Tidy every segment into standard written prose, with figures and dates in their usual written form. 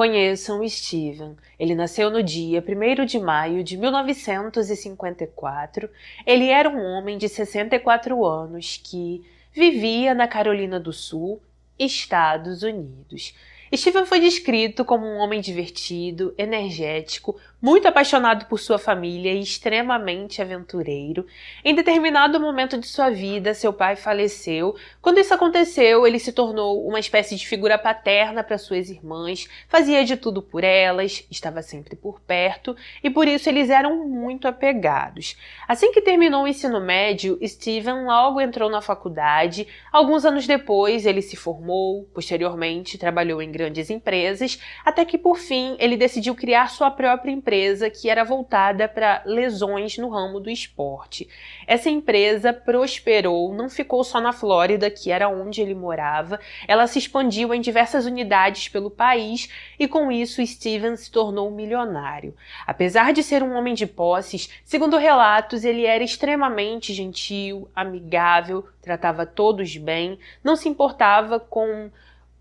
Conheçam Steven. Ele nasceu no dia 1º de maio de 1954. Ele era um homem de 64 anos que vivia na Carolina do Sul, Estados Unidos. Steven foi descrito como um homem divertido, energético, muito apaixonado por sua família e extremamente aventureiro. Em determinado momento de sua vida, seu pai faleceu. Quando isso aconteceu, ele se tornou uma espécie de figura paterna para suas irmãs, fazia de tudo por elas, estava sempre por perto e por isso eles eram muito apegados. Assim que terminou o ensino médio, Steven logo entrou na faculdade. Alguns anos depois, ele se formou, posteriormente trabalhou em grandes empresas, até que por fim ele decidiu criar sua própria empresa que era voltada para lesões no ramo do esporte. Essa empresa prosperou, não ficou só na Flórida, que era onde ele morava, ela se expandiu em diversas unidades pelo país e com isso Steven se tornou milionário. Apesar de ser um homem de posses, segundo relatos, ele era extremamente gentil, amigável, tratava todos bem, não se importava com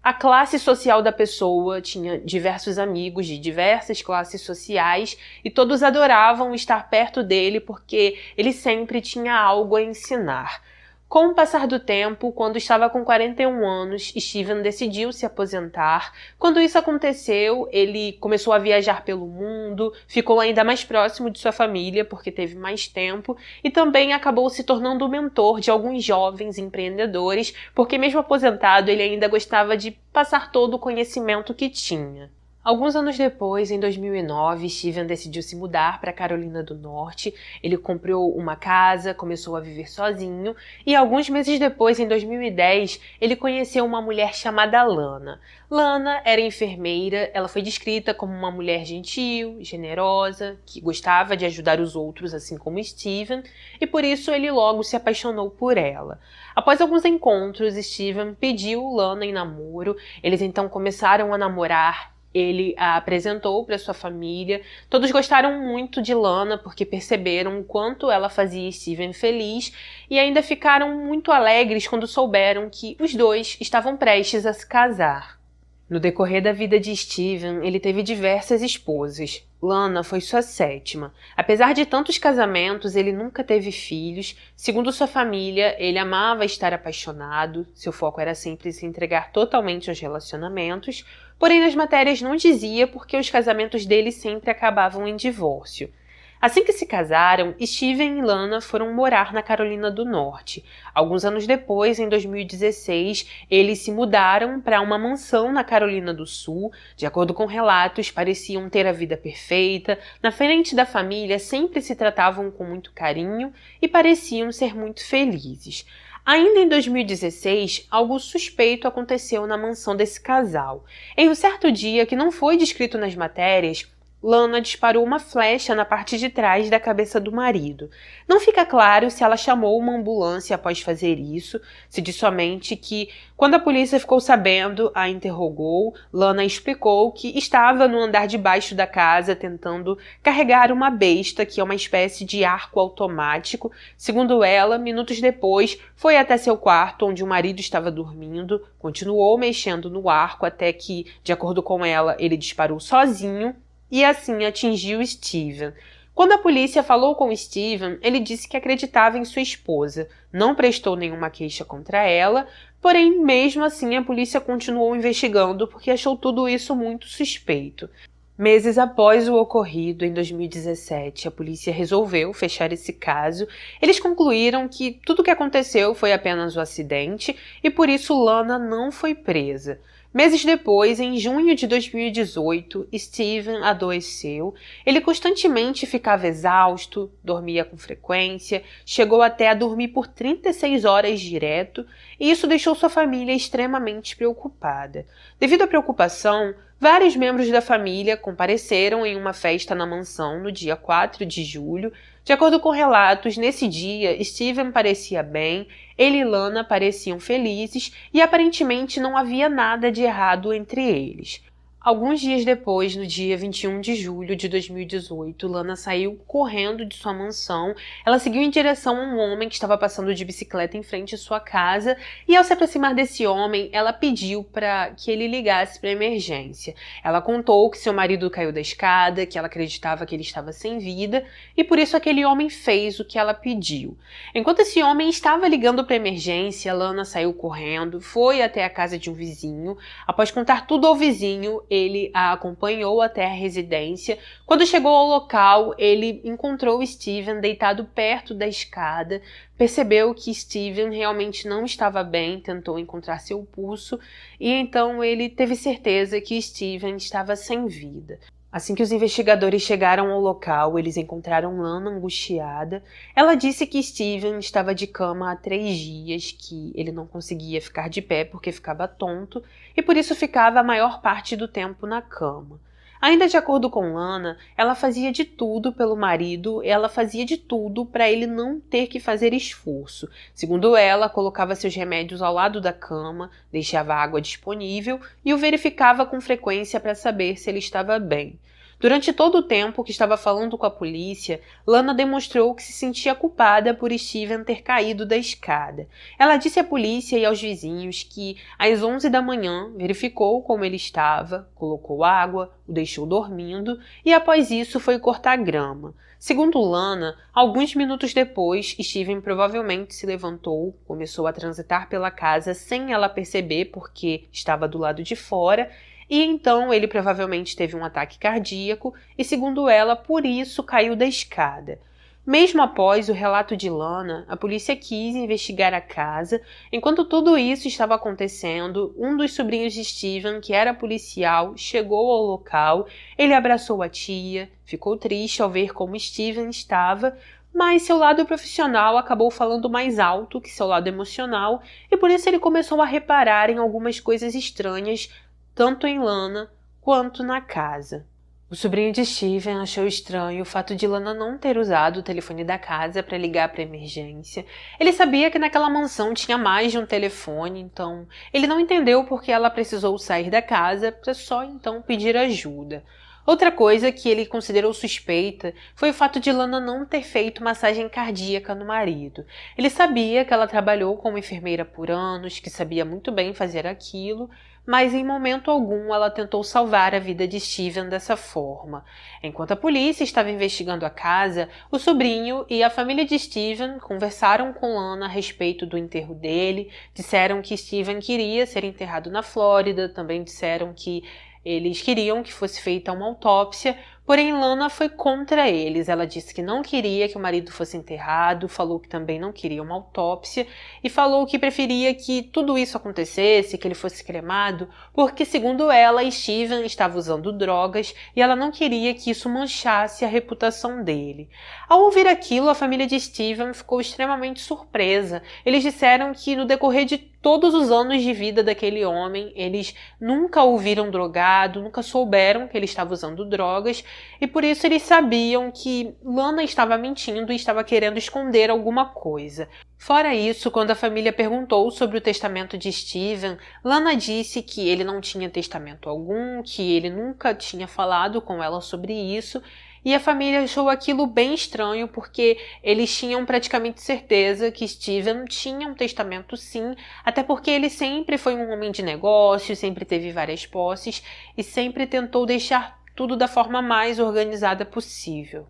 a classe social da pessoa, tinha diversos amigos de diversas classes sociais e todos adoravam estar perto dele porque ele sempre tinha algo a ensinar. Com o passar do tempo, quando estava com 41 anos, Steven decidiu se aposentar. Quando isso aconteceu, ele começou a viajar pelo mundo, ficou ainda mais próximo de sua família porque teve mais tempo e também acabou se tornando o mentor de alguns jovens empreendedores, porque mesmo aposentado, ele ainda gostava de passar todo o conhecimento que tinha. Alguns anos depois, em 2009, Steven decidiu se mudar para a Carolina do Norte. Ele comprou uma casa, começou a viver sozinho e alguns meses depois, em 2010, ele conheceu uma mulher chamada Lana. Lana era enfermeira, ela foi descrita como uma mulher gentil, generosa, que gostava de ajudar os outros, assim como Steven, e por isso ele logo se apaixonou por ela. Após alguns encontros, Steven pediu Lana em namoro, eles então começaram a namorar. Ele a apresentou para sua família. Todos gostaram muito de Lana porque perceberam o quanto ela fazia Steven feliz e ainda ficaram muito alegres quando souberam que os dois estavam prestes a se casar. No decorrer da vida de Steven, ele teve diversas esposas. Lana foi sua 7ª. Apesar de tantos casamentos, ele nunca teve filhos. Segundo sua família, ele amava estar apaixonado. Seu foco era sempre se entregar totalmente aos relacionamentos. Porém, nas matérias não dizia porque os casamentos dele sempre acabavam em divórcio. Assim que se casaram, Steven e Lana foram morar na Carolina do Norte. Alguns anos depois, em 2016, eles se mudaram para uma mansão na Carolina do Sul. De acordo com relatos, pareciam ter a vida perfeita, na frente da família sempre se tratavam com muito carinho e pareciam ser muito felizes. Ainda em 2016, algo suspeito aconteceu na mansão desse casal. Em um certo dia, que não foi descrito nas matérias, Lana disparou uma flecha na parte de trás da cabeça do marido. Não fica claro se ela chamou uma ambulância após fazer isso, se diz somente que, quando a polícia ficou sabendo, a interrogou. Lana explicou que estava no andar de baixo da casa tentando carregar uma besta, que é uma espécie de arco automático. Segundo ela, minutos depois, foi até seu quarto, onde o marido estava dormindo, continuou mexendo no arco até que, de acordo com ela, ele disparou sozinho e assim atingiu Steven. Quando a polícia falou com Steven, ele disse que acreditava em sua esposa, não prestou nenhuma queixa contra ela, porém, mesmo assim, a polícia continuou investigando porque achou tudo isso muito suspeito. Meses após o ocorrido, em 2017, a polícia resolveu fechar esse caso. Eles concluíram que tudo o que aconteceu foi apenas um acidente e por isso Lana não foi presa. Meses depois, em junho de 2018, Steven adoeceu. Ele constantemente ficava exausto, dormia com frequência, chegou até a dormir por 36 horas direto, e isso deixou sua família extremamente preocupada. Devido à preocupação, vários membros da família compareceram em uma festa na mansão no dia 4 de julho. De acordo com relatos, nesse dia, Steven parecia bem, ele e Lana pareciam felizes e aparentemente não havia nada de errado entre eles. Alguns dias depois, no dia 21 de julho de 2018, Lana saiu correndo de sua mansão. Ela seguiu em direção a um homem que estava passando de bicicleta em frente à sua casa e, ao se aproximar desse homem, ela pediu para que ele ligasse para a emergência. Ela contou que seu marido caiu da escada, que ela acreditava que ele estava sem vida e por isso aquele homem fez o que ela pediu. Enquanto esse homem estava ligando para a emergência, Lana saiu correndo, foi até a casa de um vizinho. Após contar tudo ao vizinho, ele a acompanhou até a residência. Quando chegou ao local, ele encontrou Steven deitado perto da escada, percebeu que Steven realmente não estava bem, tentou encontrar seu pulso e então ele teve certeza que Steven estava sem vida. Assim que os investigadores chegaram ao local, eles encontraram Lana angustiada. Ela disse que Steven estava de cama há 3 dias, que ele não conseguia ficar de pé porque ficava tonto e por isso ficava a maior parte do tempo na cama. Ainda de acordo com Lana, ela fazia de tudo pelo marido, ela fazia de tudo para ele não ter que fazer esforço. Segundo ela, colocava seus remédios ao lado da cama, deixava água disponível e o verificava com frequência para saber se ele estava bem. Durante todo o tempo que estava falando com a polícia, Lana demonstrou que se sentia culpada por Steven ter caído da escada. Ela disse à polícia e aos vizinhos que, às 11 da manhã, verificou como ele estava, colocou água, o deixou dormindo e, após isso, foi cortar grama. Segundo Lana, alguns minutos depois, Steven provavelmente se levantou, começou a transitar pela casa sem ela perceber porque estava do lado de fora, e então ele provavelmente teve um ataque cardíaco e, segundo ela, por isso caiu da escada. Mesmo após o relato de Lana, a polícia quis investigar a casa. Enquanto tudo isso estava acontecendo, um dos sobrinhos de Steven, que era policial, chegou ao local. Ele abraçou a tia, ficou triste ao ver como Steven estava, mas seu lado profissional acabou falando mais alto que seu lado emocional e por isso ele começou a reparar em algumas coisas estranhas, tanto em Lana quanto na casa. O sobrinho de Steven achou estranho o fato de Lana não ter usado o telefone da casa para ligar para a emergência. Ele sabia que naquela mansão tinha mais de um telefone, então ele não entendeu por que ela precisou sair da casa para só então pedir ajuda. Outra coisa que ele considerou suspeita foi o fato de Lana não ter feito massagem cardíaca no marido. Ele sabia que ela trabalhou como enfermeira por anos, que sabia muito bem fazer aquilo, mas em momento algum ela tentou salvar a vida de Steven dessa forma. Enquanto a polícia estava investigando a casa, o sobrinho e a família de Steven conversaram com Lana a respeito do enterro dele, disseram que Steven queria ser enterrado na Flórida, também disseram que eles queriam que fosse feita uma autópsia, porém Lana foi contra eles. Ela disse que não queria que o marido fosse enterrado, falou que também não queria uma autópsia e falou que preferia que tudo isso acontecesse, que ele fosse cremado, porque, segundo ela, Steven estava usando drogas e ela não queria que isso manchasse a reputação dele. Ao ouvir aquilo, a família de Steven ficou extremamente surpresa. Eles disseram que no decorrer de todos os anos de vida daquele homem, eles nunca o viram drogado, nunca souberam que ele estava usando drogas e por isso eles sabiam que Lana estava mentindo e estava querendo esconder alguma coisa. Fora isso, quando a família perguntou sobre o testamento de Steven, Lana disse que ele não tinha testamento algum, que ele nunca tinha falado com ela sobre isso. E a família achou aquilo bem estranho porque eles tinham praticamente certeza que Steven tinha um testamento sim, até porque ele sempre foi um homem de negócios, sempre teve várias posses e sempre tentou deixar tudo da forma mais organizada possível.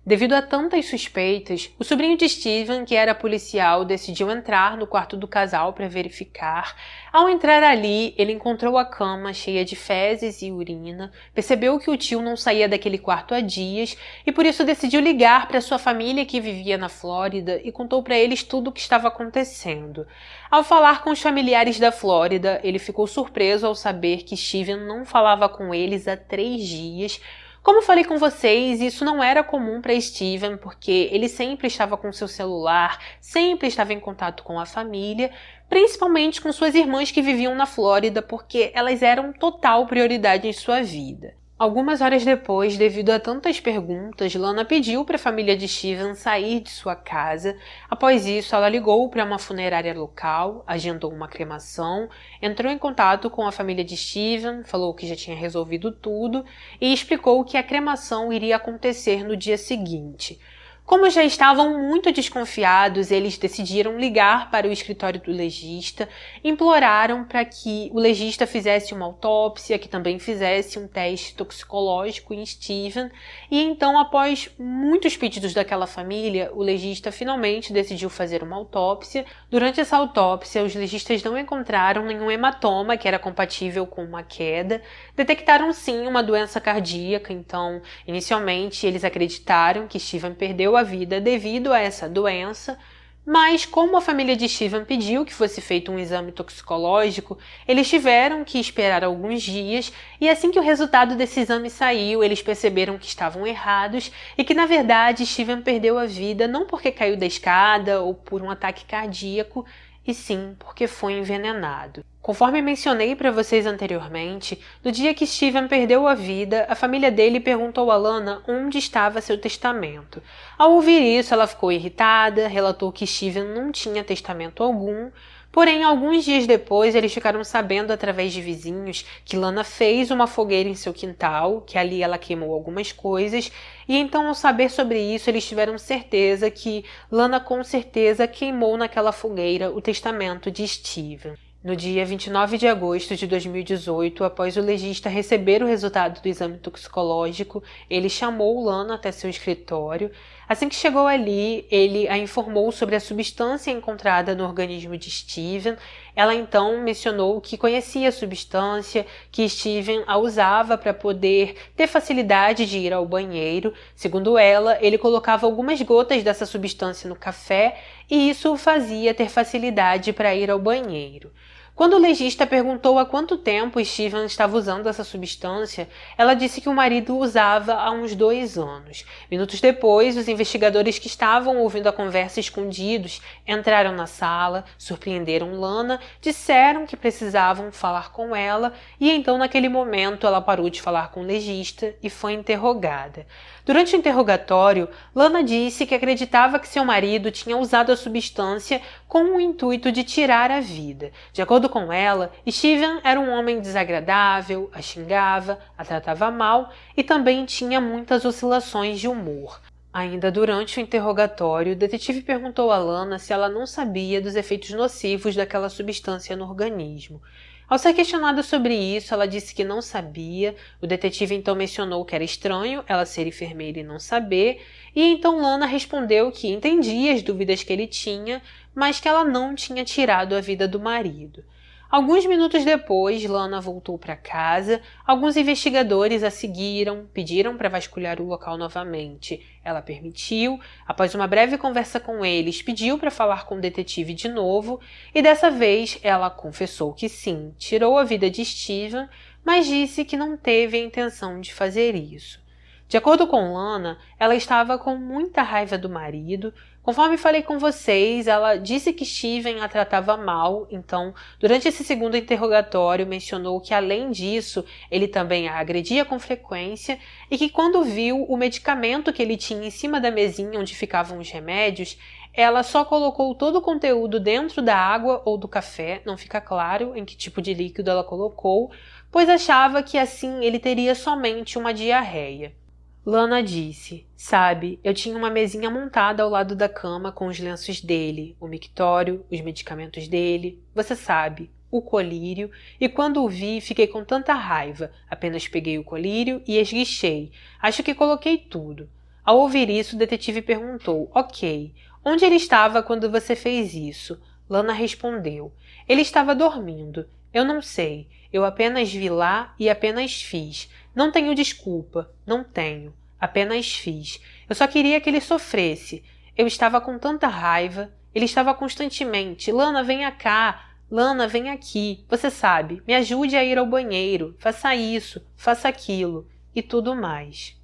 Devido a tantas suspeitas, o sobrinho de Steven, que era policial, decidiu entrar no quarto do casal para verificar. Ao entrar ali, ele encontrou a cama cheia de fezes e urina, percebeu que o tio não saía daquele quarto há dias e por isso decidiu ligar para sua família que vivia na Flórida e contou para eles tudo o que estava acontecendo. Ao falar com os familiares da Flórida, ele ficou surpreso ao saber que Steven não falava com eles há 3 dias. Como falei com vocês, isso não era comum para Steven, porque ele sempre estava com seu celular, sempre estava em contato com a família, principalmente com suas irmãs que viviam na Flórida, porque elas eram total prioridade em sua vida. Algumas horas depois, devido a tantas perguntas, Lana pediu para a família de Steven sair de sua casa. Após isso, ela ligou para uma funerária local, agendou uma cremação, entrou em contato com a família de Steven, falou que já tinha resolvido tudo e explicou que a cremação iria acontecer no dia seguinte. Como já estavam muito desconfiados, eles decidiram ligar para o escritório do legista, imploraram para que o legista fizesse uma autópsia, que também fizesse um teste toxicológico em Steven, e então, após muitos pedidos daquela família, o legista finalmente decidiu fazer uma autópsia. Durante essa autópsia, os legistas não encontraram nenhum hematoma que era compatível com uma queda, detectaram sim uma doença cardíaca, então, inicialmente, eles acreditaram que Steven perdeu a vida devido a essa doença, mas como a família de Steven pediu que fosse feito um exame toxicológico, eles tiveram que esperar alguns dias e assim que o resultado desse exame saiu, eles perceberam que estavam errados e que na verdade Steven perdeu a vida não porque caiu da escada ou por um ataque cardíaco, e sim porque foi envenenado. Conforme mencionei para vocês anteriormente, no dia que Steven perdeu a vida, a família dele perguntou a Lana onde estava seu testamento. Ao ouvir isso, ela ficou irritada, relatou que Steven não tinha testamento algum, porém, alguns dias depois, eles ficaram sabendo através de vizinhos que Lana fez uma fogueira em seu quintal, que ali ela queimou algumas coisas, e então, ao saber sobre isso, eles tiveram certeza que Lana com certeza queimou naquela fogueira o testamento de Steven. No dia 29 de agosto de 2018, após o legista receber o resultado do exame toxicológico, ele chamou Lana até seu escritório. Assim que chegou ali, ele a informou sobre a substância encontrada no organismo de Steven. Ela então mencionou que conhecia a substância, que Steven a usava para poder ter facilidade de ir ao banheiro. Segundo ela, ele colocava algumas gotas dessa substância no café e isso o fazia ter facilidade para ir ao banheiro. Quando o legista perguntou há quanto tempo Steven estava usando essa substância, ela disse que o marido usava há uns 2 anos. Minutos depois, os investigadores que estavam ouvindo a conversa escondidos entraram na sala, surpreenderam Lana, disseram que precisavam falar com ela e então naquele momento ela parou de falar com o legista e foi interrogada. Durante o interrogatório, Lana disse que acreditava que seu marido tinha usado a substância com o intuito de tirar a vida. De acordo com ela, Steven era um homem desagradável, a xingava, a tratava mal e também tinha muitas oscilações de humor. Ainda durante o interrogatório, o detetive perguntou a Lana se ela não sabia dos efeitos nocivos daquela substância no organismo. Ao ser questionada sobre isso, ela disse que não sabia. O detetive então mencionou que era estranho ela ser enfermeira e não saber, e então Lana respondeu que entendia as dúvidas que ele tinha, mas que ela não tinha tirado a vida do marido. Alguns minutos depois, Lana voltou para casa. Alguns investigadores a seguiram, pediram para vasculhar o local novamente. Ela permitiu. Após uma breve conversa com eles, pediu para falar com o detetive de novo e dessa vez ela confessou que sim, tirou a vida de Steven, mas disse que não teve a intenção de fazer isso. De acordo com Lana, ela estava com muita raiva do marido. Conforme falei com vocês, ela disse que Steven a tratava mal, então, durante esse segundo interrogatório, mencionou que, além disso, ele também a agredia com frequência e que, quando viu o medicamento que ele tinha em cima da mesinha onde ficavam os remédios, ela só colocou todo o conteúdo dentro da água ou do café, não fica claro em que tipo de líquido ela colocou, pois achava que assim ele teria somente uma diarreia. Lana disse, sabe, eu tinha uma mesinha montada ao lado da cama com os lenços dele, o mictório, os medicamentos dele, você sabe, o colírio, e quando o vi fiquei com tanta raiva, apenas peguei o colírio e esguichei, acho que coloquei tudo. Ao ouvir isso, o detetive perguntou, ok, onde ele estava quando você fez isso? Lana respondeu, ele estava dormindo, eu não sei, eu apenas vi lá e apenas fiz. Não tenho desculpa, não tenho. Apenas fiz. Eu só queria que ele sofresse. Eu estava com tanta raiva. Ele estava constantemente. Lana, venha cá. Lana, vem aqui. Você sabe, me ajude a ir ao banheiro. Faça isso, faça aquilo. E tudo mais.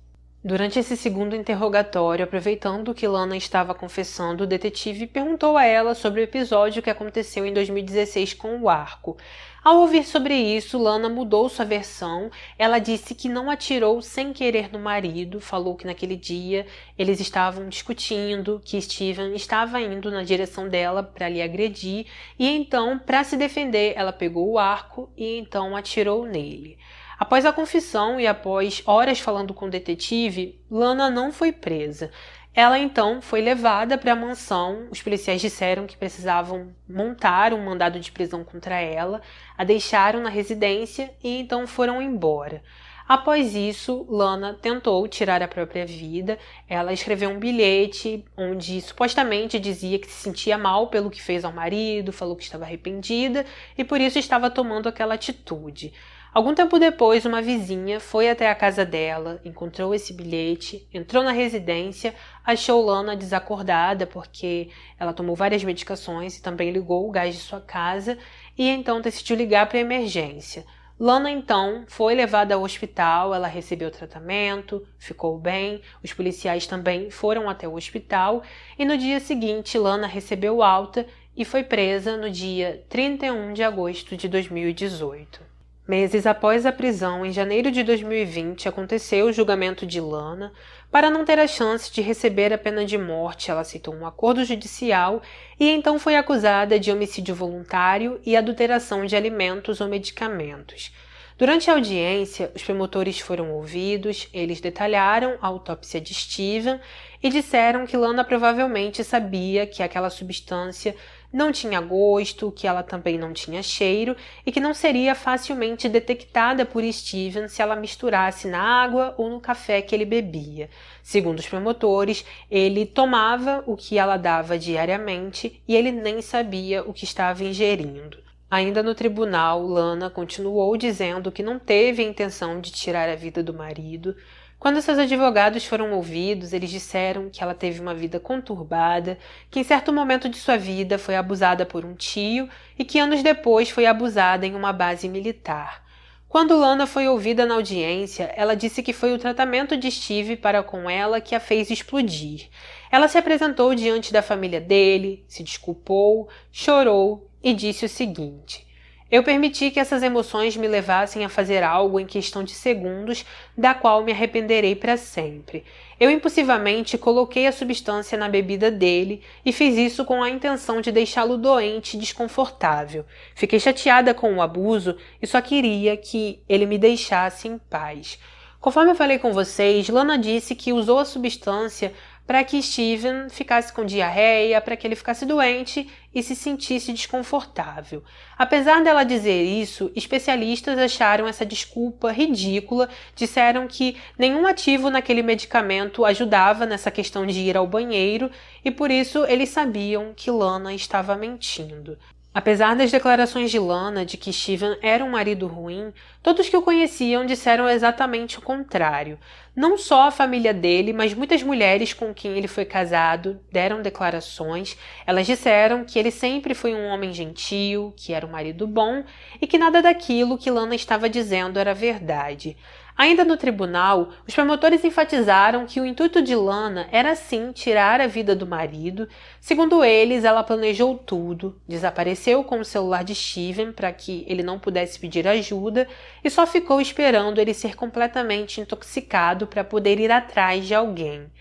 Durante esse segundo interrogatório, aproveitando que Lana estava confessando, o detetive perguntou a ela sobre o episódio que aconteceu em 2016 com o arco. Ao ouvir sobre isso, Lana mudou sua versão. Ela disse que não atirou sem querer no marido, falou que naquele dia eles estavam discutindo, que Steven estava indo na direção dela para lhe agredir, e então, para se defender, ela pegou o arco e então atirou nele. Após a confissão e após horas falando com o detetive, Lana não foi presa. Ela então foi levada para a mansão. Os policiais disseram que precisavam montar um mandado de prisão contra ela, a deixaram na residência e então foram embora. Após isso, Lana tentou tirar a própria vida. Ela escreveu um bilhete onde supostamente dizia que se sentia mal pelo que fez ao marido, falou que estava arrependida e por isso estava tomando aquela atitude. Algum tempo depois, uma vizinha foi até a casa dela, encontrou esse bilhete, entrou na residência, achou Lana desacordada porque ela tomou várias medicações e também ligou o gás de sua casa e então decidiu ligar para a emergência. Lana então foi levada ao hospital, ela recebeu tratamento, ficou bem, os policiais também foram até o hospital e no dia seguinte Lana recebeu alta e foi presa no dia 31 de agosto de 2018. Meses após a prisão, em janeiro de 2020, aconteceu o julgamento de Lana. Para não ter a chance de receber a pena de morte, ela aceitou um acordo judicial e então foi acusada de homicídio voluntário e adulteração de alimentos ou medicamentos. Durante a audiência, os promotores foram ouvidos, eles detalharam a autópsia de Steven e disseram que Lana provavelmente sabia que aquela substância não tinha gosto, que ela também não tinha cheiro e que não seria facilmente detectada por Steven se ela misturasse na água ou no café que ele bebia. Segundo os promotores, ele tomava o que ela dava diariamente e ele nem sabia o que estava ingerindo. Ainda no tribunal, Lana continuou dizendo que não teve a intenção de tirar a vida do marido. Quando seus advogados foram ouvidos, eles disseram que ela teve uma vida conturbada, que em certo momento de sua vida foi abusada por um tio e que anos depois foi abusada em uma base militar. Quando Lana foi ouvida na audiência, ela disse que foi o tratamento de Steve para com ela que a fez explodir. Ela se apresentou diante da família dele, se desculpou, chorou e disse o seguinte: eu permiti que essas emoções me levassem a fazer algo em questão de segundos, da qual me arrependerei para sempre. Eu impulsivamente coloquei a substância na bebida dele e fiz isso com a intenção de deixá-lo doente e desconfortável. Fiquei chateada com o abuso e só queria que ele me deixasse em paz. Conforme eu falei com vocês, Lana disse que usou a substância para que Steven ficasse com diarreia, para que ele ficasse doente e se sentisse desconfortável. Apesar dela dizer isso, especialistas acharam essa desculpa ridícula, disseram que nenhum ativo naquele medicamento ajudava nessa questão de ir ao banheiro e por isso eles sabiam que Lana estava mentindo. Apesar das declarações de Lana de que Steven era um marido ruim, todos que o conheciam disseram exatamente o contrário. Não só a família dele, mas muitas mulheres com quem ele foi casado deram declarações. Elas disseram que ele sempre foi um homem gentil, que era um marido bom e que nada daquilo que Lana estava dizendo era verdade. Ainda no tribunal, os promotores enfatizaram que o intuito de Lana era sim tirar a vida do marido. Segundo eles, ela planejou tudo, desapareceu com o celular de Steven para que ele não pudesse pedir ajuda e só ficou esperando ele ser completamente intoxicado para poder ir atrás de alguém.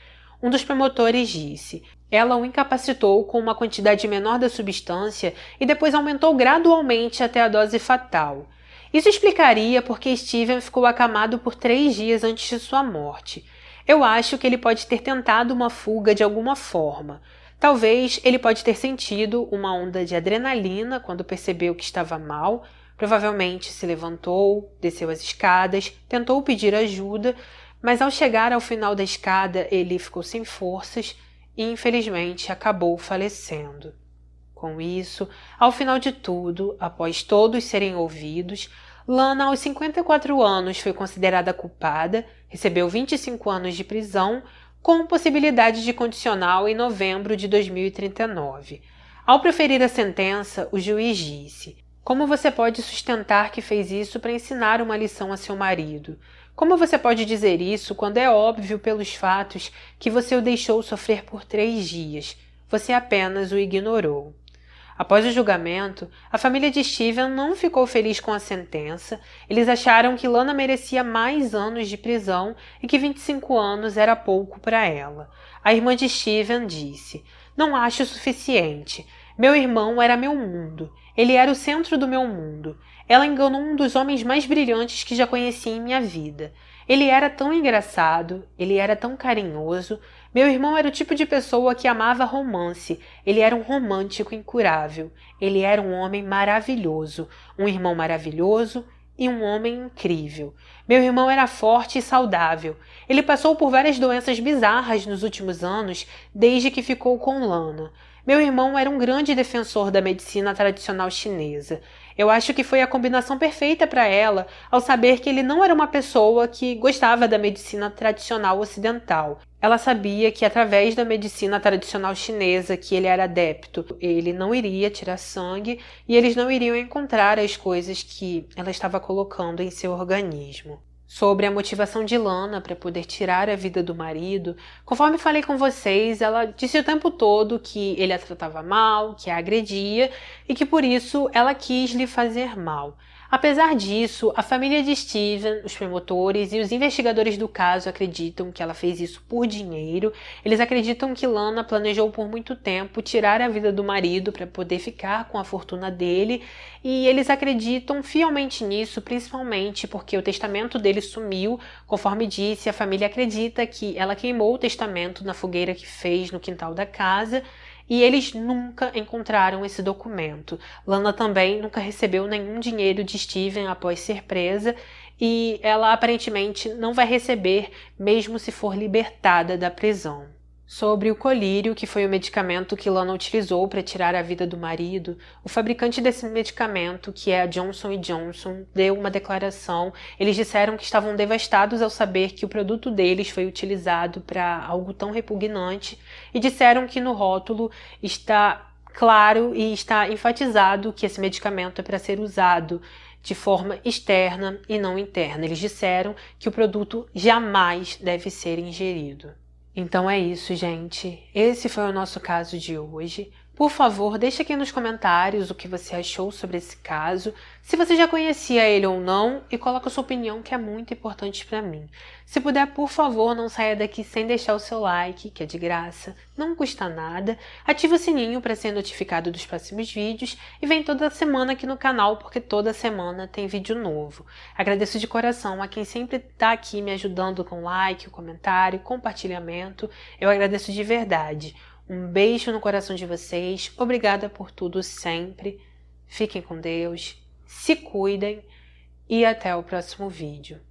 Um dos promotores disse: ela o incapacitou com uma quantidade menor da substância e depois aumentou gradualmente até a dose fatal. Isso explicaria porque Steven ficou acamado por 3 dias antes de sua morte. Eu acho que ele pode ter tentado uma fuga de alguma forma. Talvez ele pode ter sentido uma onda de adrenalina quando percebeu que estava mal. Provavelmente se levantou, desceu as escadas, tentou pedir ajuda, mas ao chegar ao final da escada ele ficou sem forças e infelizmente acabou falecendo. Com isso, ao final de tudo, após todos serem ouvidos, Lana, aos 54 anos, foi considerada culpada, recebeu 25 anos de prisão, com possibilidade de condicional em novembro de 2039. Ao proferir a sentença, o juiz disse: como você pode sustentar que fez isso para ensinar uma lição a seu marido? Como você pode dizer isso quando é óbvio pelos fatos que você o deixou sofrer por 3 dias? Você apenas o ignorou. Após o julgamento, a família de Steven não ficou feliz com a sentença. Eles acharam que Lana merecia mais anos de prisão e que 25 anos era pouco para ela. A irmã de Steven disse: "Não acho suficiente. Meu irmão era meu mundo. Ele era o centro do meu mundo. Ela enganou um dos homens mais brilhantes que já conheci em minha vida. Ele era tão engraçado, ele era tão carinhoso. Meu irmão era o tipo de pessoa que amava romance. Ele era um romântico incurável. Ele era um homem maravilhoso, um irmão maravilhoso e um homem incrível. Meu irmão era forte e saudável. Ele passou por várias doenças bizarras nos últimos anos, desde que ficou com Lana. Meu irmão era um grande defensor da medicina tradicional chinesa. Eu acho que foi a combinação perfeita para ela ao saber que ele não era uma pessoa que gostava da medicina tradicional ocidental. Ela sabia que através da medicina tradicional chinesa que ele era adepto, ele não iria tirar sangue e eles não iriam encontrar as coisas que ela estava colocando em seu organismo. Sobre a motivação de Lana para poder tirar a vida do marido, conforme falei com vocês, ela disse o tempo todo que ele a tratava mal, que a agredia e que por isso ela quis lhe fazer mal. Apesar disso, a família de Steven, os promotores e os investigadores do caso acreditam que ela fez isso por dinheiro. Eles acreditam que Lana planejou por muito tempo tirar a vida do marido para poder ficar com a fortuna dele, e eles acreditam fielmente nisso, principalmente porque o testamento dele sumiu. Conforme disse, a família acredita que ela queimou o testamento na fogueira que fez no quintal da casa, e eles nunca encontraram esse documento. Lana também nunca recebeu nenhum dinheiro de Steven após ser presa e ela aparentemente não vai receber mesmo se for libertada da prisão. Sobre o colírio, que foi o medicamento que Lana utilizou para tirar a vida do marido, o fabricante desse medicamento, que é a Johnson & Johnson, deu uma declaração. Eles disseram que estavam devastados ao saber que o produto deles foi utilizado para algo tão repugnante e disseram que no rótulo está claro e está enfatizado que esse medicamento é para ser usado de forma externa e não interna. Eles disseram que o produto jamais deve ser ingerido. Então é isso, gente. Esse foi o nosso caso de hoje. Por favor, deixe aqui nos comentários o que você achou sobre esse caso, se você já conhecia ele ou não, e coloque a sua opinião, que é muito importante para mim. Se puder, por favor, não saia daqui sem deixar o seu like, que é de graça, não custa nada. Ative o sininho para ser notificado dos próximos vídeos e vem toda semana aqui no canal, porque toda semana tem vídeo novo. Agradeço de coração a quem sempre está aqui me ajudando com like, comentário, compartilhamento. Eu agradeço de verdade. Um beijo no coração de vocês, obrigada por tudo sempre, fiquem com Deus, se cuidem e até o próximo vídeo.